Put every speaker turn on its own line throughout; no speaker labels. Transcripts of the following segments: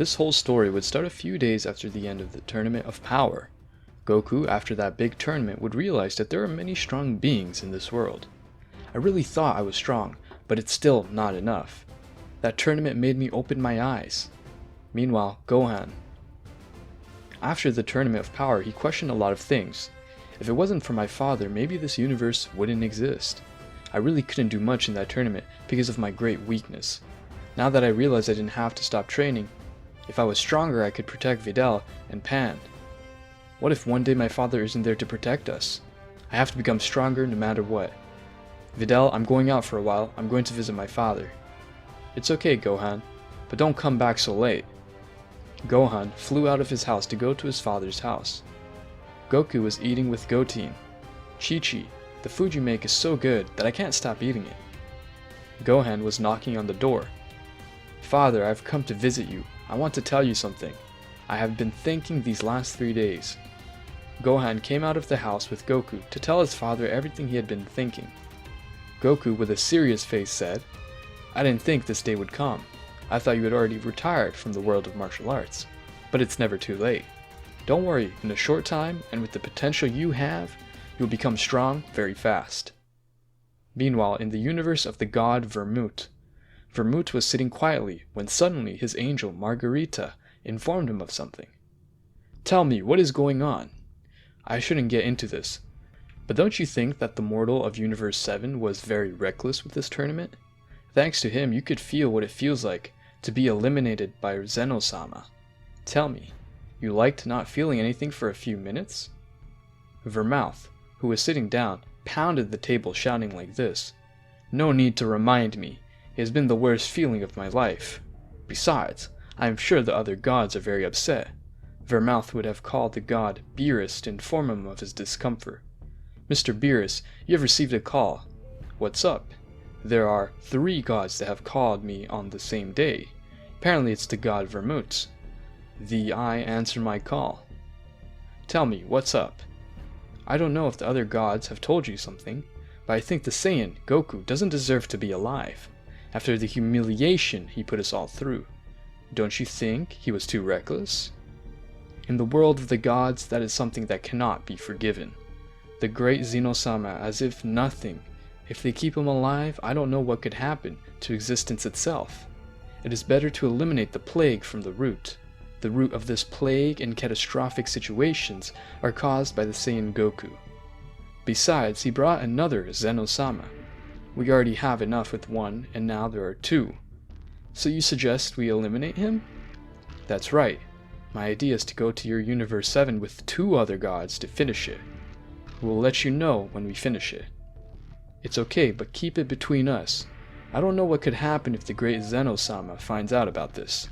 This whole story would start a few days after the end of the Tournament of Power. Goku, after that big tournament, would realize that there are many strong beings in this world. I really thought I was strong, but it's still not enough. That tournament made me open my eyes. Meanwhile, Gohan. After the Tournament of Power, he questioned a lot of things. If it wasn't for my father, maybe this universe wouldn't exist. I really couldn't do much in that tournament because of my great weakness. Now that I realized I didn't have to stop training, if I was stronger I could protect Videl and Pan. What if one day my father isn't there to protect us? I have to become stronger no matter what. Videl, I'm going out for a while. I'm going to visit my father. It's okay, Gohan, but don't come back so late. Gohan flew out of his house to go to his father's house. Goku was eating with Goten. Chi-Chi, the food you make is so good that I can't stop eating it. Gohan was knocking on the door. Father, I've come to visit you. I want to tell you something. I have been thinking these last 3 days. Gohan came out of the house with Goku to tell his father everything he had been thinking. Goku, with a serious face, said, I didn't think this day would come. I thought you had already retired from the world of martial arts. But it's never too late. Don't worry, in a short time, and with the potential you have, you'll become strong very fast. Meanwhile, in the universe of the god Vermut, Vermut was sitting quietly when suddenly his angel Margarita informed him of something. Tell me, what is going on? I shouldn't get into this, but don't you think that the mortal of Universe 7 was very reckless with this tournament? Thanks to him, you could feel what it feels like to be eliminated by Zeno-sama. Tell me, you liked not feeling anything for a few minutes? Vermouth, who was sitting down, pounded the table shouting like this. No need to remind me. It has been the worst feeling of my life. Besides, I am sure the other gods are very upset. Vermouth would have called the god Beerus to inform him of his discomfort. Mr. Beerus, you have received a call. What's up? There are 3 gods that have called me on the same day. Apparently it's the god Vermut. The I answer my call. Tell me, what's up? I don't know if the other gods have told you something, but I think the Saiyan, Goku, doesn't deserve to be alive, after the humiliation he put us all through. Don't you think he was too reckless? In the world of the gods, that is something that cannot be forgiven. The great Zeno-sama, as if nothing. If they keep him alive, I don't know what could happen to existence itself. It is better to eliminate the plague from the root. The root of this plague and catastrophic situations are caused by the Saiyan Goku. Besides, he brought another Zeno-sama. We already have enough with one, and now there are 2. So you suggest we eliminate him? That's right. My idea is to go to your Universe 7 with 2 other gods to finish it. We'll let you know when we finish it. It's okay, but keep it between us. I don't know what could happen if the great Zeno-sama finds out about this.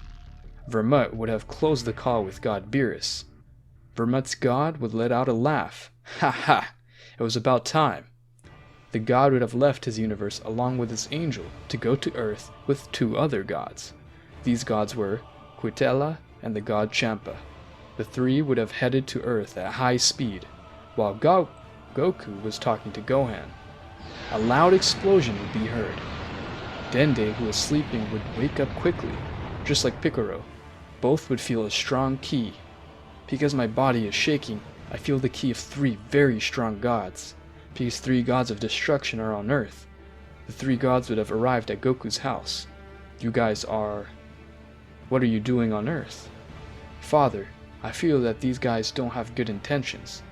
Vermut would have closed the call with god Beerus. Vermut's god would let out a laugh. Ha ha! It was about time. The god would have left his universe along with his angel to go to Earth with 2 other gods. These gods were Quitela and the god Champa. The 3 would have headed to Earth at high speed, while Goku was talking to Gohan. A loud explosion would be heard. Dende, who was sleeping, would wake up quickly, just like Piccolo. Both would feel a strong ki. Because my body is shaking, I feel the ki of 3 very strong gods. Because 3 gods of destruction are on Earth. The 3 gods would have arrived at Goku's house. You guys are... What are you doing on Earth? Father, I feel that these guys don't have good intentions.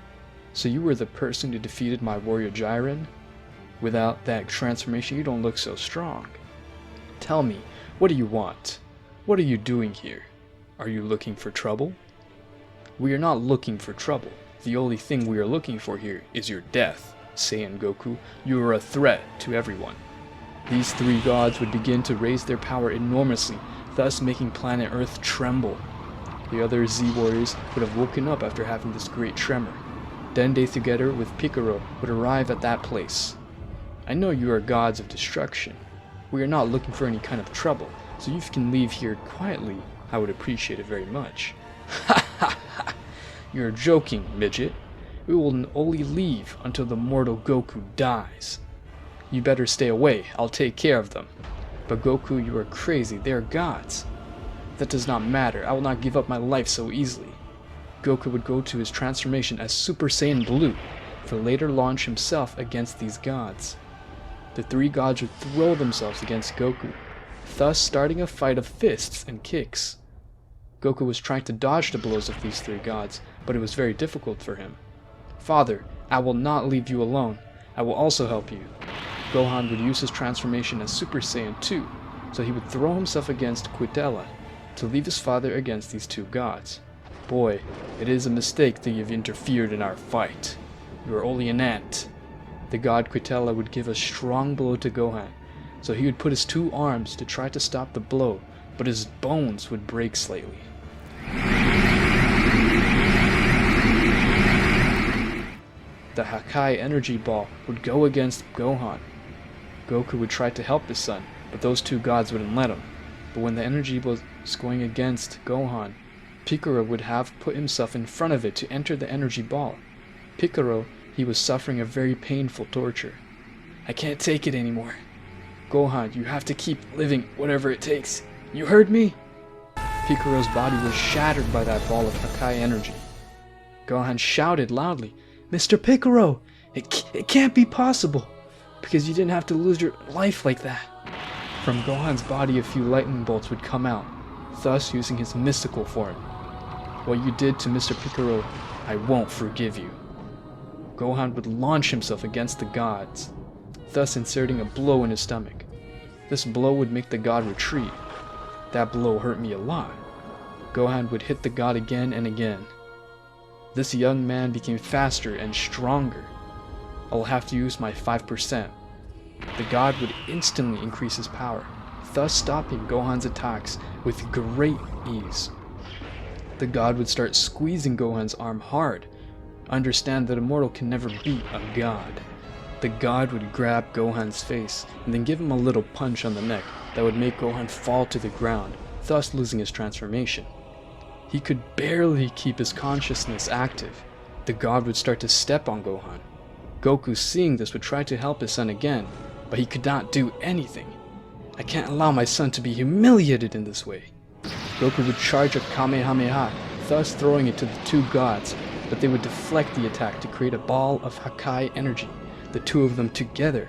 So you were the person who defeated my warrior Jiren? Without that transformation, you don't look so strong. Tell me, what do you want? What are you doing here? Are you looking for trouble? We are not looking for trouble. The only thing we are looking for here is your death. Saiyan Goku, you are a threat to everyone. These 3 gods would begin to raise their power enormously, thus making planet Earth tremble. The other Z warriors would have woken up after having this great tremor. Dende together with Piccolo would arrive at that place. I know you are gods of destruction. We are not looking for any kind of trouble, so if you can leave here quietly, I would appreciate it very much. Ha ha ha! You're joking, midget. We will only leave until the mortal Goku dies. You better stay away, I'll take care of them. But Goku, you are crazy, they are gods. That does not matter. I will not give up my life so easily. Goku would go to his transformation as Super Saiyan Blue, for later launch himself against these gods. The three gods would throw themselves against Goku, thus starting a fight of fists and kicks. Goku was trying to dodge the blows of these three gods, but it was very difficult for him. Father, I will not leave you alone. I will also help you. Gohan would use his transformation as Super Saiyan 2, so he would throw himself against Quitella to leave his father against these two gods. Boy, it is a mistake that you've interfered in our fight. You are only an ant. The god Quitella would give a strong blow to Gohan, so he would put his two arms to try to stop the blow, but his bones would break slightly. The Hakai energy ball would go against Gohan. Goku would try to help his son, but those two gods wouldn't let him. But when the energy was going against Gohan, Piccolo would have put himself in front of it to enter the energy ball. Piccolo, he was suffering a very painful torture. I can't take it anymore. Gohan, you have to keep living whatever it takes. You heard me? Piccolo's body was shattered by that ball of Hakai energy. Gohan shouted loudly, Mr. Piccolo, it can't be possible, because you didn't have to lose your life like that. From Gohan's body a few lightning bolts would come out, thus using his mystical form. What you did to Mr. Piccolo, I won't forgive you. Gohan would launch himself against the gods, thus inserting a blow in his stomach. This blow would make the god retreat. That blow hurt me a lot. Gohan would hit the god again and again. This young man became faster and stronger. I will have to use my 5%. The god would instantly increase his power, thus stopping Gohan's attacks with great ease. The god would start squeezing Gohan's arm hard. Understand that a mortal can never beat a god. The god would grab Gohan's face and then give him a little punch on the neck that would make Gohan fall to the ground, thus losing his transformation. He could barely keep his consciousness active. The god would start to step on Gohan. Goku, seeing this, would try to help his son again, but he could not do anything. I can't allow my son to be humiliated in this way. Goku would charge a Kamehameha, thus throwing it to the two gods, but they would deflect the attack to create a ball of Hakai energy, the two of them together.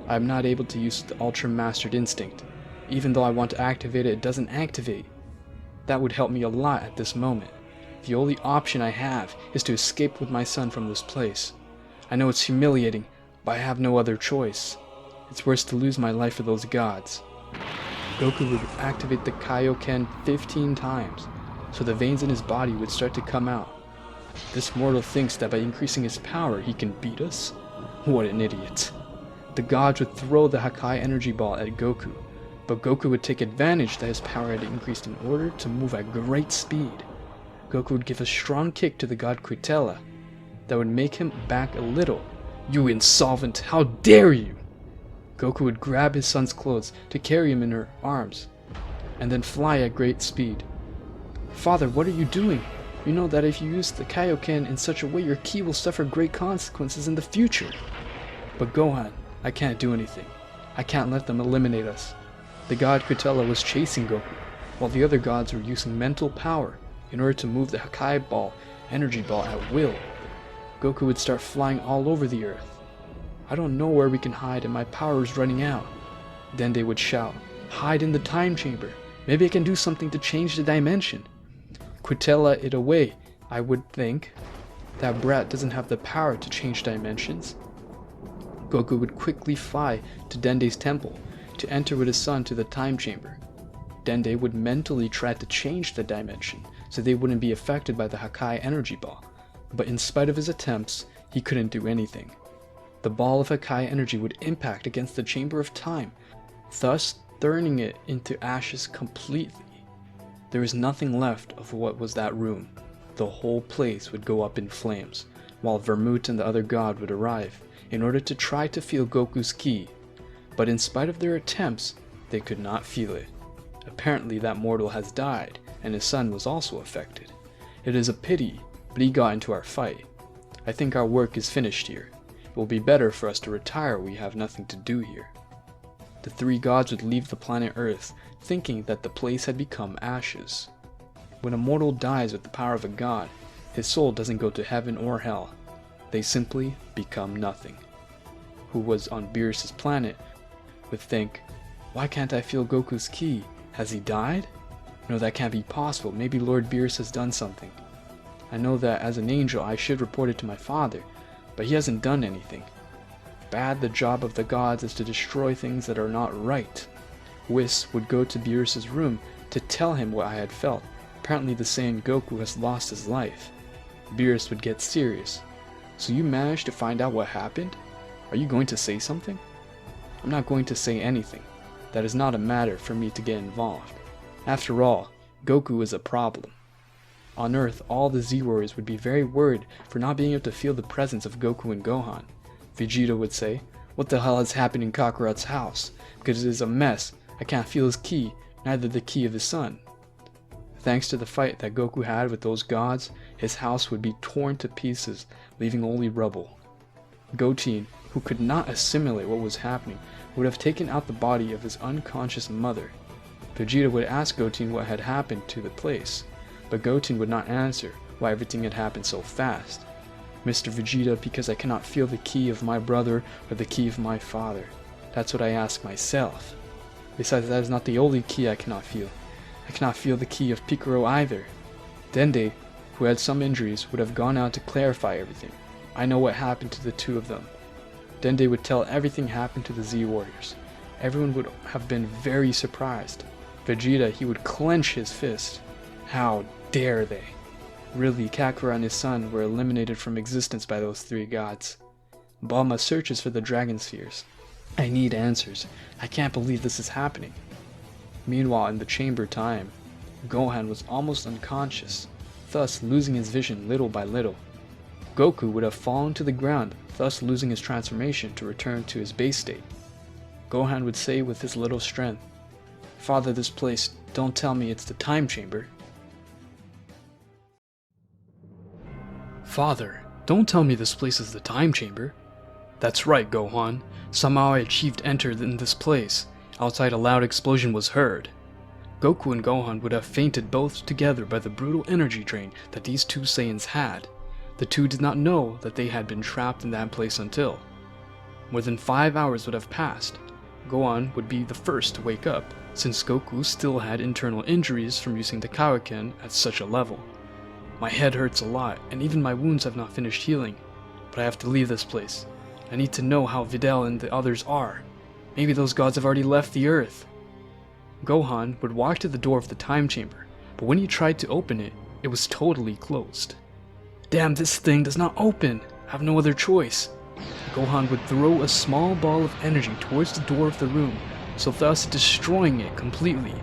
I am not able to use the Ultra Mastered Instinct. Even though I want to activate it, it doesn't activate. That would help me a lot at this moment. The only option I have is to escape with my son from this place. I know it's humiliating, but I have no other choice. It's worse to lose my life for those gods. Goku would activate the Kaioken 15 times, so the veins in his body would start to come out. This mortal thinks that by increasing his power he can beat us? What an idiot. The gods would throw the Hakai energy ball at Goku, but Goku would take advantage that his power had increased in order to move at great speed. Goku would give a strong kick to the god Quitella that would make him back a little. You insolvent, how dare you! Goku would grab his son's clothes to carry him in her arms, and then fly at great speed. Father, what are you doing? You know that if you use the Kaioken in such a way, your ki will suffer great consequences in the future. But Gohan, I can't do anything. I can't let them eliminate us. The god Quitella was chasing Goku, while the other gods were using mental power in order to move the Hakai ball, energy ball, at will. Goku would start flying all over the earth. I don't know where we can hide and my power is running out. Then they would shout, hide in the time chamber. Maybe I can do something to change the dimension. Quitella it away, I would think. That brat doesn't have the power to change dimensions. Goku would quickly fly to Dende's temple to enter with his son to the time chamber. Dende would mentally try to change the dimension so they wouldn't be affected by the Hakai energy ball, but in spite of his attempts, he couldn't do anything. The ball of Hakai energy would impact against the chamber of time, thus turning it into ashes completely. There was nothing left of what was that room. The whole place would go up in flames, while Vermut and the other god would arrive in order to try to feel Goku's ki, but in spite of their attempts, they could not feel it. Apparently that mortal has died, and his son was also affected. It is a pity, but he got into our fight. I think our work is finished here. It will be better for us to retire, we have nothing to do here. the three gods would leave the planet Earth, thinking that the place had become ashes. When a mortal dies with the power of a god, his soul doesn't go to heaven or hell. They simply become nothing. Who was on Beerus's planet would think, why can't I feel Goku's ki? Has he died? No, that can't be possible. Maybe Lord Beerus has done something. I know that as an angel I should report it to my father, but he hasn't done anything. Bad, the job of the gods is to destroy things that are not right. Whis would go to Beerus's room to tell him what I had felt. Apparently the Saiyan Goku has lost his life. Beerus would get serious. So you managed to find out what happened? Are you going to say something? I'm not going to say anything. That is not a matter for me to get involved. After all, Goku is a problem. On Earth, all the Z-Warriors would be very worried for not being able to feel the presence of Goku and Gohan. Vegeta would say, what the hell has happened in Kakarot's house? Because it is a mess. I can't feel his ki, neither the ki of his son. Thanks to the fight that Goku had with those gods, his house would be torn to pieces, leaving only rubble. Goten, who could not assimilate what was happening, would have taken out the body of his unconscious mother. Vegeta would ask Goten what had happened to the place, but Goten would not answer why everything had happened so fast. Mr. Vegeta, because I cannot feel the ki of my brother or the ki of my father. That's what I ask myself. Besides, that is not the only ki I cannot feel. I cannot feel the ki of Piccolo either. Dende, who had some injuries, would have gone out to clarify everything. I know what happened to the two of them. Dende would tell everything happened to the Z-Warriors. Everyone would have been very surprised. Vegeta, he would clench his fist. How dare they? Really, Kakarot and his son were eliminated from existence by those three gods. Bulma searches for the Dragon Spheres. I need answers. I can't believe this is happening. Meanwhile, in the chamber time, Gohan was almost unconscious, thus losing his vision little by little. Goku would have fallen to the ground, thus losing his transformation to return to his base state. Gohan would say with his little strength, Father, this place, don't tell me it's the time chamber. Father, don't tell me this place is the time chamber. That's right, Gohan. Somehow I achieved enter in this place. Outside a loud explosion was heard. Goku and Gohan would have fainted both together by the brutal energy drain that these two Saiyans had. The two did not know that they had been trapped in that place until more than 5 hours would have passed. Gohan would be the first to wake up, since Goku still had internal injuries from using the Kaioken at such a level. My head hurts a lot, and even my wounds have not finished healing. But I have to leave this place. I need to know how Videl and the others are. Maybe those gods have already left the Earth. Gohan would walk to the door of the time chamber, but when he tried to open it, it was totally closed. Damn, this thing does not open! I have no other choice. Gohan would throw a small ball of energy towards the door of the room, so thus destroying it completely.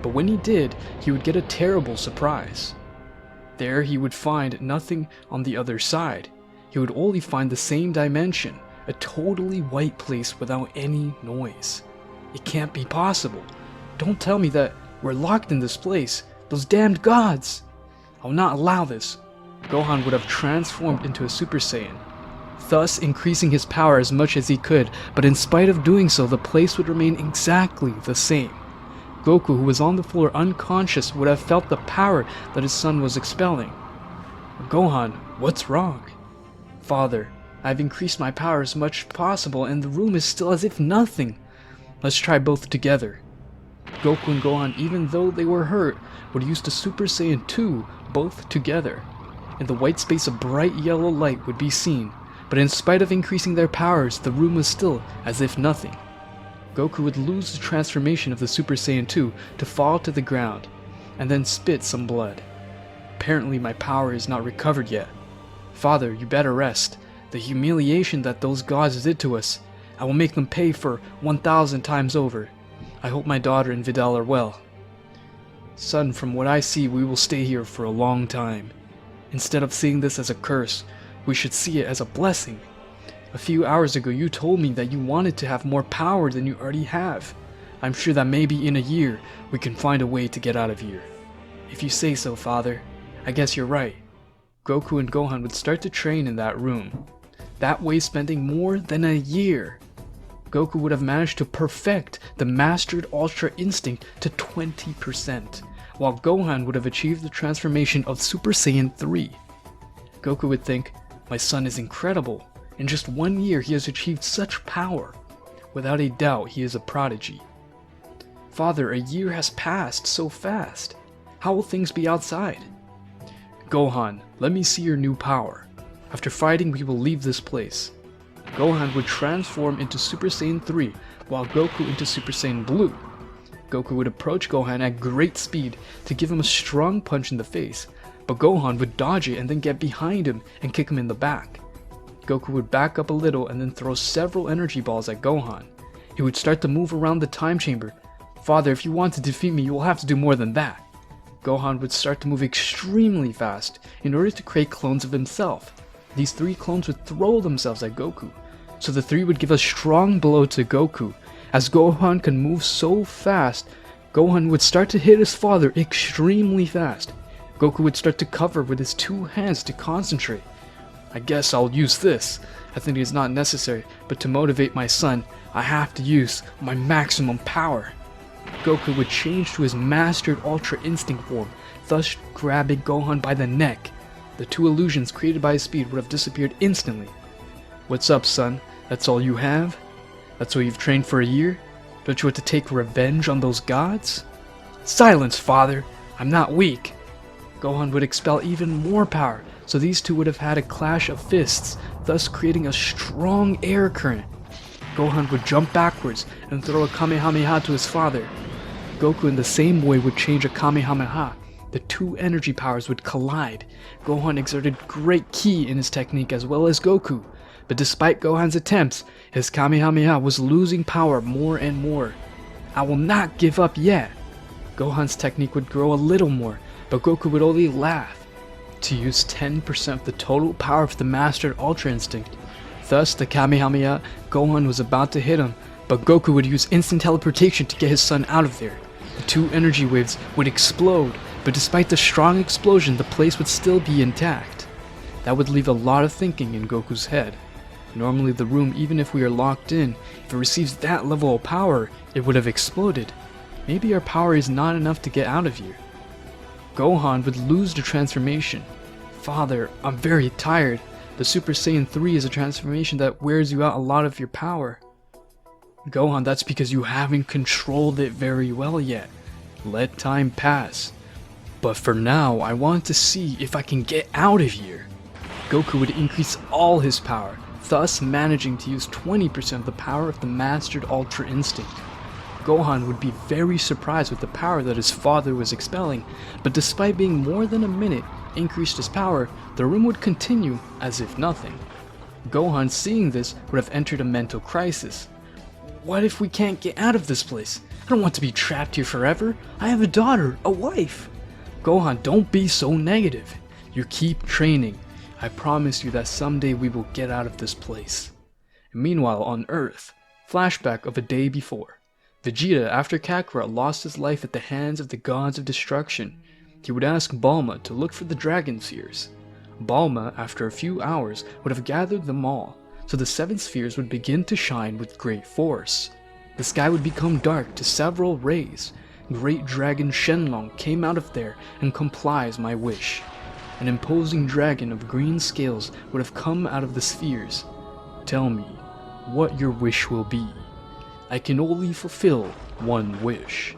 But when he did, he would get a terrible surprise. There he would find nothing on the other side. He would only find the same dimension, a totally white place without any noise. It can't be possible. Don't tell me that we're locked in this place. Those damned gods! I'll not allow this. Gohan would have transformed into a Super Saiyan, thus increasing his power as much as he could, but in spite of doing so, the place would remain exactly the same. Goku, who was on the floor unconscious, would have felt the power that his son was expelling. Gohan, what's wrong? Father, I've increased my power as much as possible and the room is still as if nothing. Let's try both together. Goku and Gohan, even though they were hurt, would use the Super Saiyan 2 both together. In the white space a bright yellow light would be seen, but in spite of increasing their powers, the room was still as if nothing. Goku would lose the transformation of the Super Saiyan 2 to fall to the ground, and then spit some blood. Apparently my power is not recovered yet. Father, you better rest. The humiliation that those gods did to us, I will make them pay for 1,000 times over. I hope my daughter and Videl are well. Son, from what I see, we will stay here for a long time. Instead of seeing this as a curse, we should see it as a blessing. A few hours ago you told me that you wanted to have more power than you already have. I'm sure that maybe in a year we can find a way to get out of here. If you say so, Father. I guess you're right. Goku and Gohan would start to train in that room. That way spending more than a year. Goku would have managed to perfect the mastered Ultra Instinct to 20%, while Gohan would have achieved the transformation of Super Saiyan 3. Goku would think, my son is incredible. In just 1 year he has achieved such power. Without a doubt he is a prodigy. Father, a year has passed so fast. How will things be outside? Gohan, let me see your new power. After fighting we will leave this place. Gohan would transform into Super Saiyan 3, while Goku into Super Saiyan Blue. Goku would approach Gohan at great speed to give him a strong punch in the face, but Gohan would dodge it and then get behind him and kick him in the back. Goku would back up a little and then throw several energy balls at Gohan. He would start to move around the time chamber. Father, if you want to defeat me, you will have to do more than that. Gohan would start to move extremely fast in order to create clones of himself. These 3 clones would throw themselves at Goku, so the 3 would give a strong blow to Goku. As Gohan can move so fast, Gohan would start to hit his father extremely fast. Goku would start to cover with his 2 hands to concentrate. I guess I'll use this. I think it's not necessary, but to motivate my son, I have to use my maximum power. Goku would change to his mastered Ultra Instinct form, thus grabbing Gohan by the neck. The 2 illusions created by his speed would have disappeared instantly. What's up, son? That's all you have? That's what you've trained for a year? Don't you want to take revenge on those gods? Silence, father! I'm not weak! Gohan would expel even more power, so these 2 would have had a clash of fists, thus creating a strong air current. Gohan would jump backwards and throw a Kamehameha to his father. Goku in the same way would change a Kamehameha. The 2 energy powers would collide. Gohan exerted great ki in his technique as well as Goku, but despite Gohan's attempts, his Kamehameha was losing power more and more. I will not give up yet. Gohan's technique would grow a little more, but Goku would only laugh. To use 10% of the total power of the mastered Ultra Instinct. Thus, the Kamehameha, Gohan was about to hit him, but Goku would use instant teleportation to get his son out of there. The 2 energy waves would explode, but despite the strong explosion, the place would still be intact. That would leave a lot of thinking in Goku's head. Normally the room, even if we are locked in, if it receives that level of power, it would have exploded. Maybe our power is not enough to get out of here. Gohan would lose the transformation. Father, I'm very tired. The Super Saiyan 3 is a transformation that wears you out a lot of your power. Gohan, that's because you haven't controlled it very well yet. Let time pass. But for now, I want to see if I can get out of here. Goku would increase all his power, thus managing to use 20% of the power of the mastered Ultra Instinct. Gohan would be very surprised with the power that his father was expelling, but despite being more than a minute increased his power, the room would continue as if nothing. Gohan, seeing this, would have entered a mental crisis. What if we can't get out of this place? I don't want to be trapped here forever. I have a daughter, a wife. Gohan, don't be so negative. You keep training. I promise you that someday we will get out of this place. And meanwhile, on Earth, flashback of a day before. Vegeta, after Kakarot lost his life at the hands of the gods of destruction, he would ask Bulma to look for the Dragon Spheres. Bulma, after a few hours, would have gathered them all, so the 7 spheres would begin to shine with great force. The sky would become dark to several rays. Great Dragon Shenron came out of there and complies my wish. An imposing dragon of green scales would have come out of the spheres. Tell me what your wish will be. I can only fulfill one wish.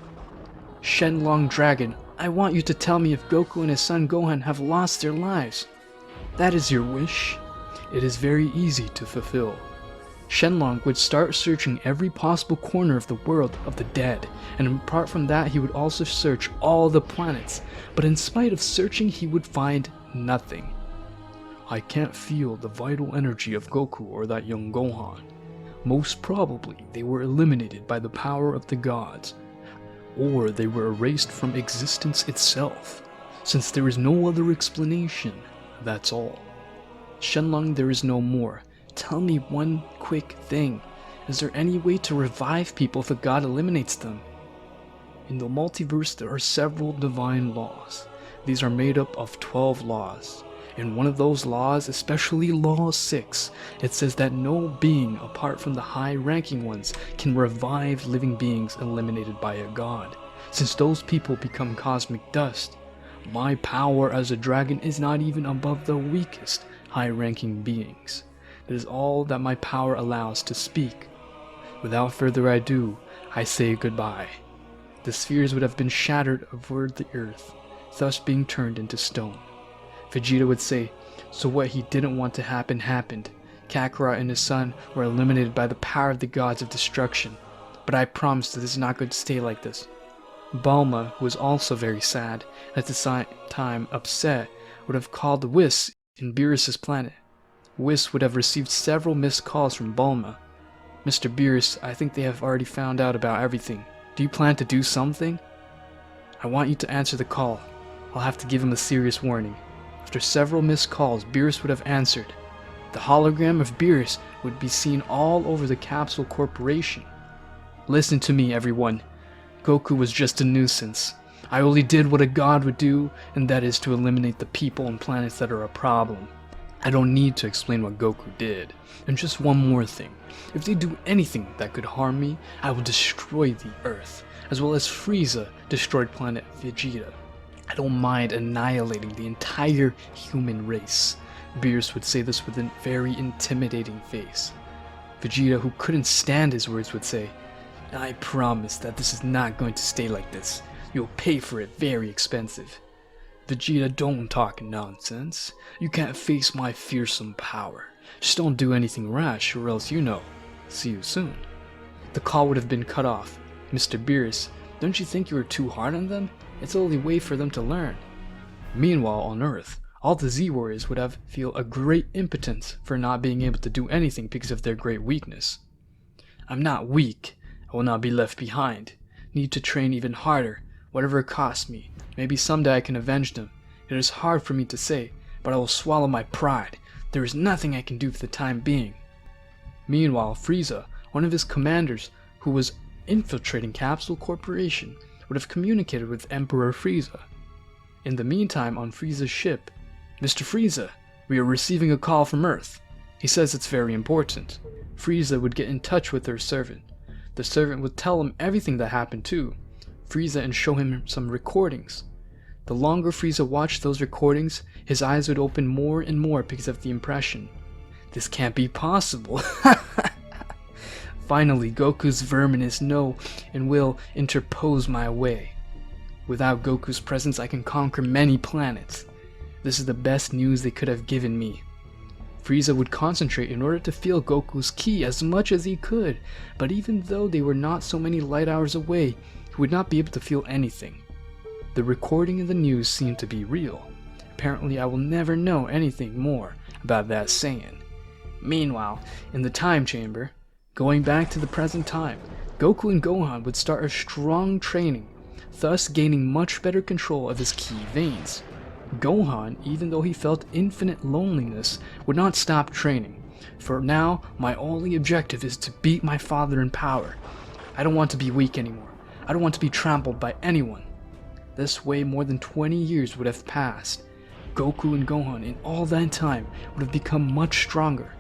Shenlong Dragon, I want you to tell me if Goku and his son Gohan have lost their lives. That is your wish? It is very easy to fulfill. Shenlong would start searching every possible corner of the world of the dead, and apart from that he would also search all the planets, but in spite of searching he would find nothing. I can't feel the vital energy of Goku or that young Gohan. Most probably they were eliminated by the power of the gods, or they were erased from existence itself, since there is no other explanation, that's all. Shenlong, there is no more. Tell me one quick thing. Is there any way to revive people if a god eliminates them? In the multiverse there are several divine laws. These are made up of 12 laws. In one of those laws, especially Law 6, it says that no being apart from the high-ranking ones can revive living beings eliminated by a god. Since those people become cosmic dust, my power as a dragon is not even above the weakest high-ranking beings. That is all that my power allows to speak. Without further ado, I say goodbye. The spheres would have been shattered over the earth, thus being turned into stone. Vegeta would say, so what he didn't want to happen happened. Kakarot and his son were eliminated by the power of the gods of destruction. But I promise that this is not going to stay like this. Bulma, who was also very sad, at the same time upset, would have called Whis in Beerus' planet. Whis would have received several missed calls from Bulma. Mr. Beerus, I think they have already found out about everything. Do you plan to do something? I want you to answer the call. I'll have to give him a serious warning. After several missed calls, Beerus would have answered. The hologram of Beerus would be seen all over the Capsule Corporation. Listen to me, everyone. Goku was just a nuisance. I only did what a god would do, and that is to eliminate the people and planets that are a problem. I don't need to explain what Goku did. And just one more thing. If they do anything that could harm me, I will destroy the Earth, as well as Frieza destroyed planet Vegeta. I don't mind annihilating the entire human race. Beerus would say this with a very intimidating face. Vegeta, who couldn't stand his words, would say, I promise that this is not going to stay like this. You'll pay for it very expensive. Vegeta, don't talk nonsense. You can't face my fearsome power. Just don't do anything rash, or else you know. See you soon. The call would have been cut off. Mr. Beerus, don't you think you were too hard on them? It's the only way for them to learn. Meanwhile, on Earth, all the Z-Warriors would have feel a great impotence for not being able to do anything because of their great weakness. I'm not weak. I will not be left behind. Need to train even harder, whatever it costs me. Maybe someday I can avenge them. It is hard for me to say, but I will swallow my pride. There is nothing I can do for the time being. Meanwhile, Frieza, one of his commanders who was infiltrating Capsule Corporation, would have communicated with Emperor Frieza. In the meantime, on Frieza's ship, Mr. Frieza, we are receiving a call from Earth. He says it's very important. Frieza would get in touch with their servant. The servant would tell him everything that happened too. Frieza and show him some recordings. The longer Frieza watched those recordings, his eyes would open more and more because of the impression. This can't be possible. Finally, Goku's verminous know and will interpose my way. Without Goku's presence, I can conquer many planets. This is the best news they could have given me. Frieza would concentrate in order to feel Goku's ki as much as he could, but even though they were not so many light hours away, he would not be able to feel anything. The recording in the news seemed to be real. Apparently, I will never know anything more about that Saiyan. Meanwhile, in the time chamber, going back to the present time, Goku and Gohan would start a strong training, thus gaining much better control of his ki veins. Gohan, even though he felt infinite loneliness, would not stop training. For now, my only objective is to beat my father in power. I don't want to be weak anymore. I don't want to be trampled by anyone. This way, more than 20 years would have passed. Goku and Gohan in all that time would have become much stronger.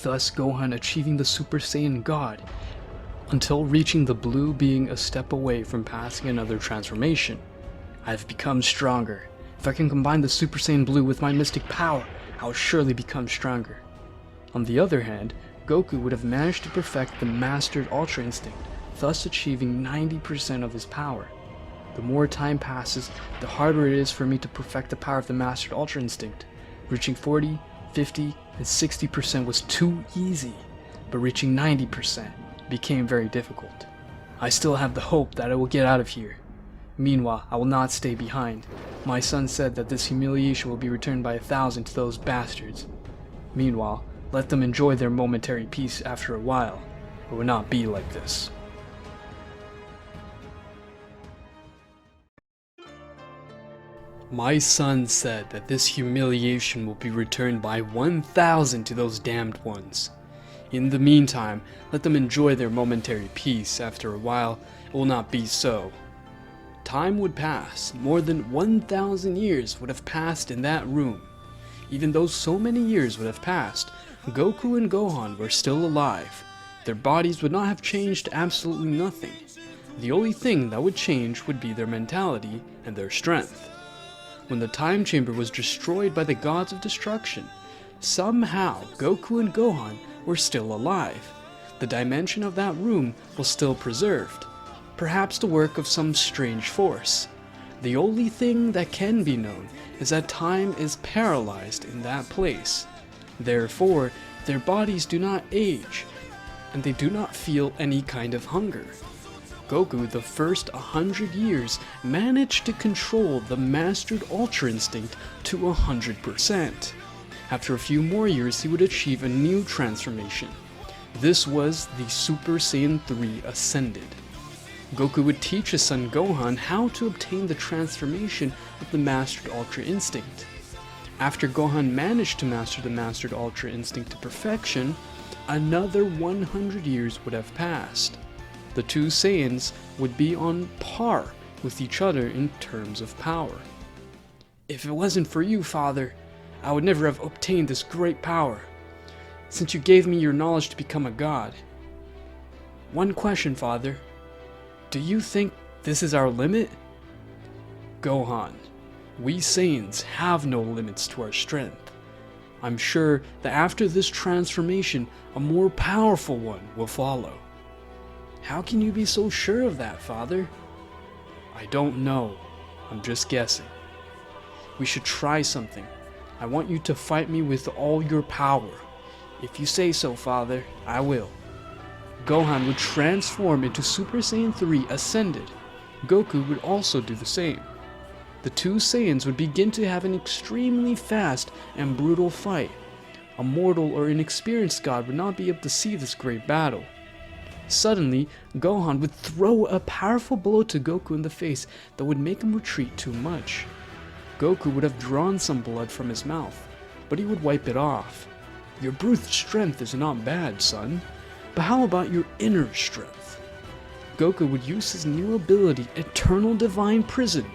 Thus, Gohan achieving the Super Saiyan God, until reaching the blue being a step away from passing another transformation. I've become stronger. If I can combine the Super Saiyan Blue with my mystic power, I'll surely become stronger. On the other hand, Goku would have managed to perfect the Mastered Ultra Instinct, thus achieving 90% of his power. The more time passes, the harder it is for me to perfect the power of the Mastered Ultra Instinct. Reaching 40, 50, and 60% was too easy, but reaching 90% became very difficult. I still have the hope that I will get out of here. Meanwhile, I will not stay behind. My son said that this humiliation will be returned by 1,000 to those bastards. Meanwhile, let them enjoy their momentary peace after a while. It will not be like this. My son said that this humiliation will be returned by 1,000 to those damned ones. In the meantime, let them enjoy their momentary peace. After a while, it will not be so. Time would pass. More than 1,000 years would have passed in that room.
Even though so many years would have passed, Goku and Gohan were still alive. Their bodies would not have changed absolutely nothing. The only thing that would change would be their mentality and their strength. When the time chamber was destroyed by the gods of destruction, somehow Goku and Gohan were still alive. The dimension of that room was still preserved, perhaps the work of some strange force. The only thing that can be known is that time is paralyzed in that place. Therefore, their bodies do not age, and they do not feel any kind of hunger. Goku, the first 100 years, managed to control the mastered Ultra Instinct to 100%. After a few more years, he would achieve a new transformation. This was the Super Saiyan 3 Ascended. Goku would teach his son Gohan how to obtain the transformation of the Mastered Ultra Instinct. After Gohan managed to master the Mastered Ultra Instinct to perfection, another 100 years would have passed. The two Saiyans would be on par with each other in terms of power. If it wasn't for you, Father, I would never have obtained this great power, since you gave me your knowledge to become a god. One question, Father. Do you think this is our limit? Gohan, we Saiyans have no limits to our strength. I'm sure that after this transformation, a more powerful one will follow. How can you be so sure of that, Father? I don't know. I'm just guessing. We should try something. I want you to fight me with all your power. If you say so, Father, I will. Gohan would transform into Super Saiyan 3 Ascended. Goku would also do the same. The two Saiyans would begin to have an extremely fast and brutal fight. A mortal or inexperienced god would not be able to see this great battle. Suddenly, Gohan would throw a powerful blow to Goku in the face that would make him retreat too much. Goku would have drawn some blood from his mouth, but he would wipe it off. Your brute strength is not bad, son, but how about your inner strength? Goku would use his new ability, Eternal Divine Prison.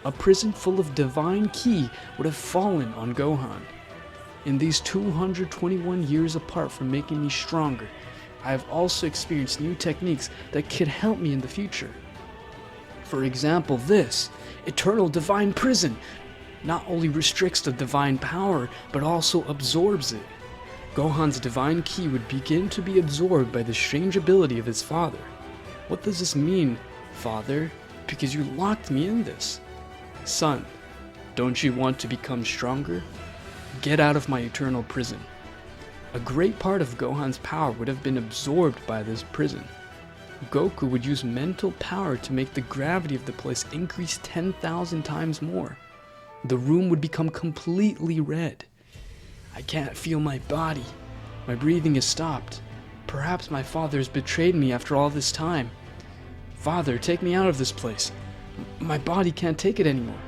A prison full of divine ki would have fallen on Gohan. In these 221 years apart from making me stronger, I have also experienced new techniques that could help me in the future. For example, this Eternal Divine Prison not only restricts the divine power, but also absorbs it. Gohan's divine ki would begin to be absorbed by the strange ability of his father. What does this mean, Father? Because you locked me in this. Son, don't you want to become stronger? Get out of my eternal prison. A great part of Gohan's power would have been absorbed by this prison. Goku would use mental power to make the gravity of the place increase 10,000 times more. The room would become completely red. I can't feel my body. My breathing is stopped. Perhaps my father has betrayed me after all this time. Father, take me out of this place. My body can't take it anymore.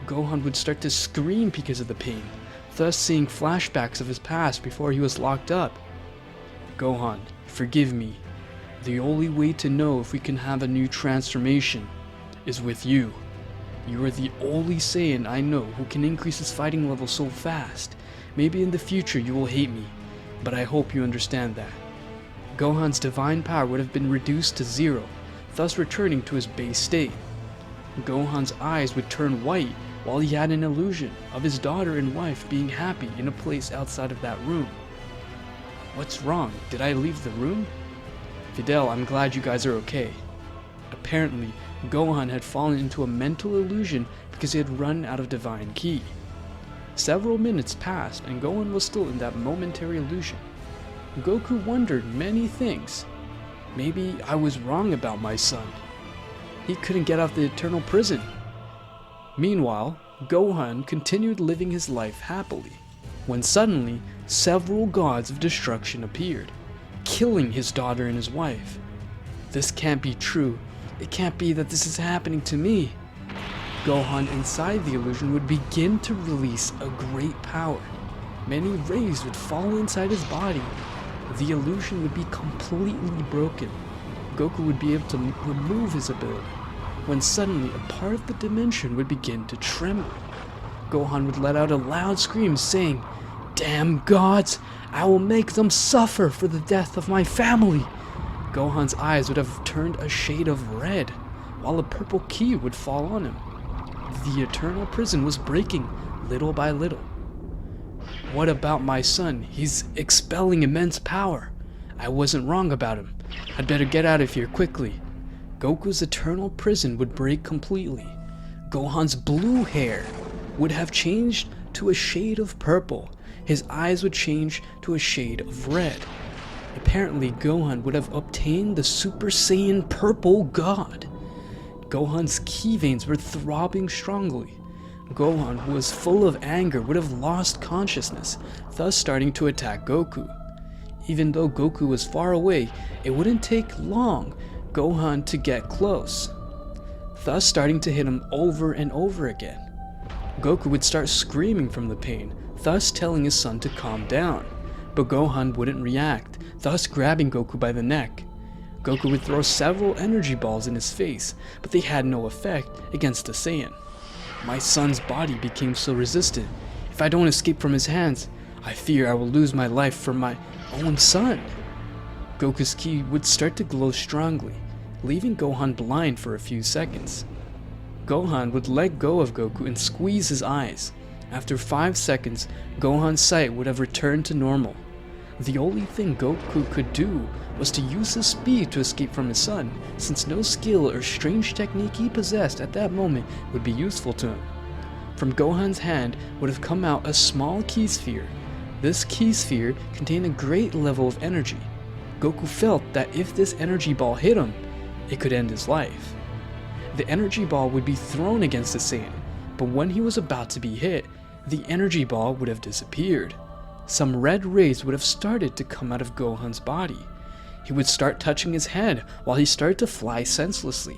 Gohan would start to scream because of the pain, thus seeing flashbacks of his past before he was locked up. Gohan, forgive me. The only way to know if we can have a new transformation is with you. You are the only Saiyan I know who can increase his fighting level so fast. Maybe in the future you will hate me, but I hope you understand that. Gohan's divine power would have been reduced to 0, thus returning to his base state. Gohan's eyes would turn white while he had an illusion of his daughter and wife being happy in a place outside of that room. What's wrong? Did I leave the room? Fidel, I'm glad you guys are okay. Apparently, Gohan had fallen into a mental illusion because he had run out of divine ki. Several minutes passed and Gohan was still in that momentary illusion. Goku wondered many things. Maybe I was wrong about my son. He couldn't get out the eternal prison. Meanwhile, Gohan continued living his life happily, when suddenly several gods of destruction appeared, killing his daughter and his wife. This can't be true. It can't be that this is happening to me. Gohan inside the illusion would begin to release a great power. Many rays would fall inside his body. The illusion would be completely broken. Goku would be able to remove his ability, when suddenly a part of the dimension would begin to tremble. Gohan would let out a loud scream saying, "Damn gods, I will make them suffer for the death of my family." Gohan's eyes would have turned a shade of red, while a purple ki would fall on him. The eternal prison was breaking little by little. What about my son? He's expelling immense power. I wasn't wrong about him. I'd better get out of here quickly. Goku's eternal prison would break completely. Gohan's blue hair would have changed to a shade of purple. His eyes would change to a shade of red. Apparently, Gohan would have obtained the Super Saiyan Purple God. Gohan's ki veins were throbbing strongly. Gohan, who was full of anger, would have lost consciousness, thus starting to attack Goku. Even though Goku was far away, it wouldn't take long Gohan to get close, thus starting to hit him over and over again. Goku would start screaming from the pain, thus telling his son to calm down, but Gohan wouldn't react, thus grabbing Goku by the neck. Goku would throw several energy balls in his face, but they had no effect against a Saiyan. My son's body became so resistant. If I don't escape from his hands, I fear I will lose my life for my own son. Goku's ki would start to glow strongly, leaving Gohan blind for a few seconds. Gohan would let go of Goku and squeeze his eyes. After 5 seconds, Gohan's sight would have returned to normal. The only thing Goku could do was to use his speed to escape from his son, since no skill or strange technique he possessed at that moment would be useful to him. From Gohan's hand would have come out a small ki sphere. This ki sphere contained a great level of energy. Goku felt that if this energy ball hit him, it could end his life. The energy ball would be thrown against the Saiyan, but when he was about to be hit, the energy ball would have disappeared. Some red rays would have started to come out of Gohan's body. He would start touching his head while he started to fly senselessly.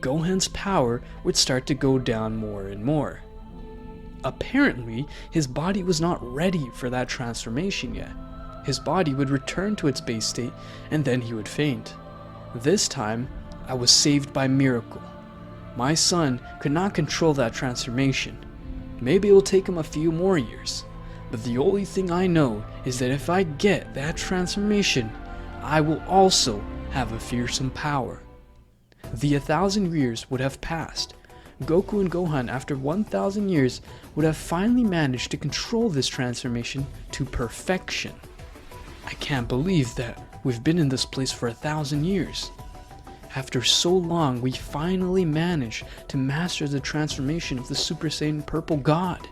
Gohan's power would start to go down more and more. Apparently, his body was not ready for that transformation yet. His body would return to its base state and then he would faint. This time, I was saved by miracle. My son could not control that transformation. Maybe it will take him a few more years. But the only thing I know is that if I get that transformation, I will also have a fearsome power. The 1,000 years would have passed. Goku and Gohan, after 1,000 years, would have finally managed to control this transformation to perfection. I can't believe that we've been in this place for 1,000 years. After so long, we finally managed to master the transformation of the Super Saiyan Purple God.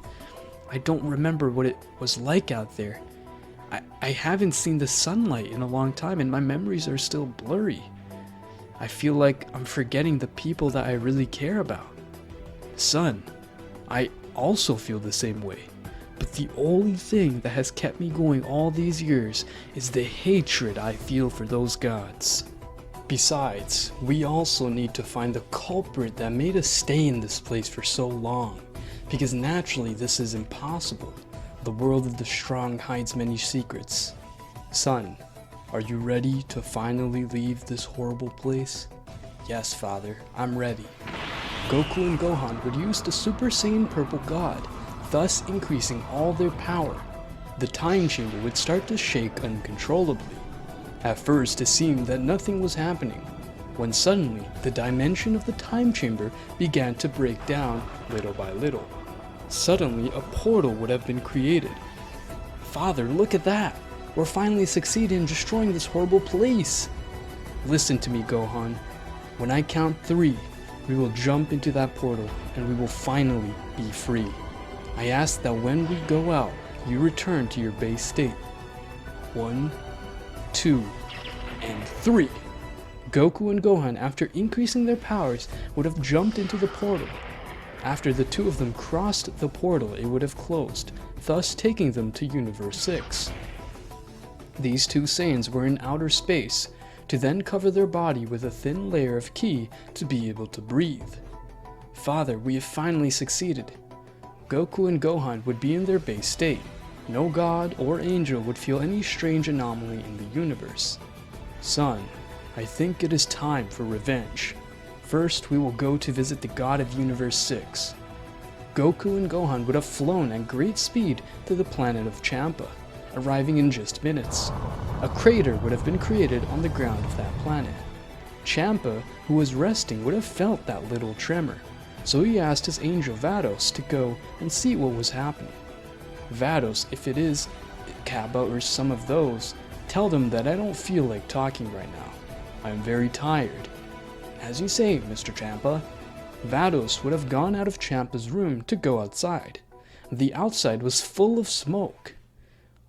I don't remember what it was like out there. I haven't seen the sunlight in a long time and my memories are still blurry. I feel like I'm forgetting the people that I really care about. Son, I also feel the same way. But the only thing that has kept me going all these years is the hatred I feel for those gods. Besides, we also need to find the culprit that made us stay in this place for so long. Because naturally this is impossible. The world of the strong hides many secrets. Son, are you ready to finally leave this horrible place? Yes, father, I'm ready. Goku and Gohan would use the Super Saiyan Purple God, thus increasing all their power. The time chamber would start to shake uncontrollably. At first it seemed that nothing was happening, when suddenly the dimension of the time chamber began to break down little by little. Suddenly a portal would have been created. Father, look at that! We're finally succeeding in destroying this horrible place! Listen to me, Gohan. When I count 3, we will jump into that portal and we will finally be free. I ask that when we go out, you return to your base state. 1, 2, and 3. Goku and Gohan, after increasing their powers, would have jumped into the portal. After the two of them crossed the portal, it would have closed, thus taking them to Universe 6. These two Saiyans were in outer space, to then cover their body with a thin layer of ki to be able to breathe. Father, we have finally succeeded. Goku and Gohan would be in their base state. No god or angel would feel any strange anomaly in the universe. Son, I think it is time for revenge. First, we will go to visit the god of Universe 6. Goku and Gohan would have flown at great speed to the planet of Champa, arriving in just minutes. A crater would have been created on the ground of that planet. Champa, who was resting, would have felt that little tremor, so he asked his angel Vados to go and see what was happening. Vados, if it is Kappa or some of those, tell them that I don't feel like talking right now. I am very tired. As you say, Mr. Champa. Vados would have gone out of Champa's room to go outside. The outside was full of smoke.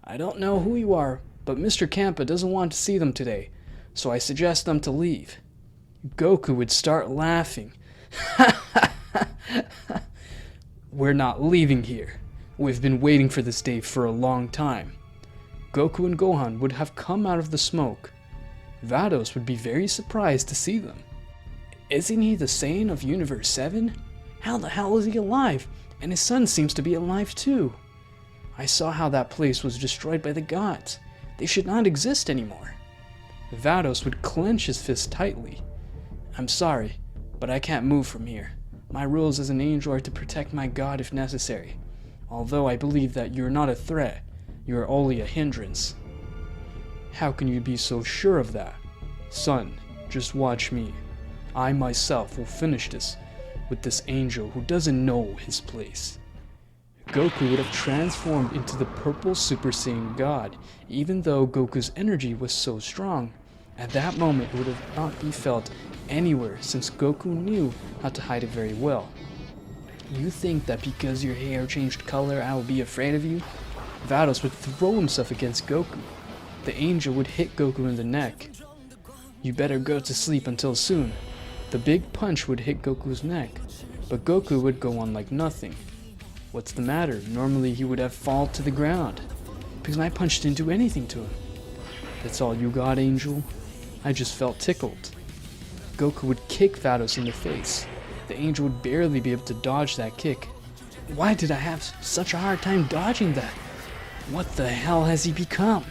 I don't know who you are, but Mr. Champa doesn't want to see them today, so I suggest them to leave. Goku would start laughing. We're not leaving here. We've been waiting for this day for a long time. Goku and Gohan would have come out of the smoke. Vados would be very surprised to see them. Isn't he the Saiyan of Universe 7? How the hell is he alive? And his son seems to be alive too. I saw how that place was destroyed by the gods. They should not exist anymore. Vados would clench his fist tightly. I'm sorry, but I can't move from here. My rules as an angel are to protect my god if necessary. Although I believe that you're not a threat, you are only a hindrance. How can you be so sure of that? Son, just watch me. I myself will finish this with this angel who doesn't know his place. Goku would have transformed into the purple Super Saiyan God, even though Goku's energy was so strong. At that moment, it would have not be felt anywhere since Goku knew how to hide it very well. You think that because your hair changed color, I will be afraid of you? Vados would throw himself against Goku. The angel would hit Goku in the neck. You better go to sleep until soon. The big punch would hit Goku's neck, but Goku would go on like nothing. What's the matter? Normally he would have fallen to the ground, because my punch didn't do anything to him. That's all you got, Angel? I just felt tickled. Goku would kick Vados in the face. The angel would barely be able to dodge that kick. Why did I have such a hard time dodging that? What the hell has he become?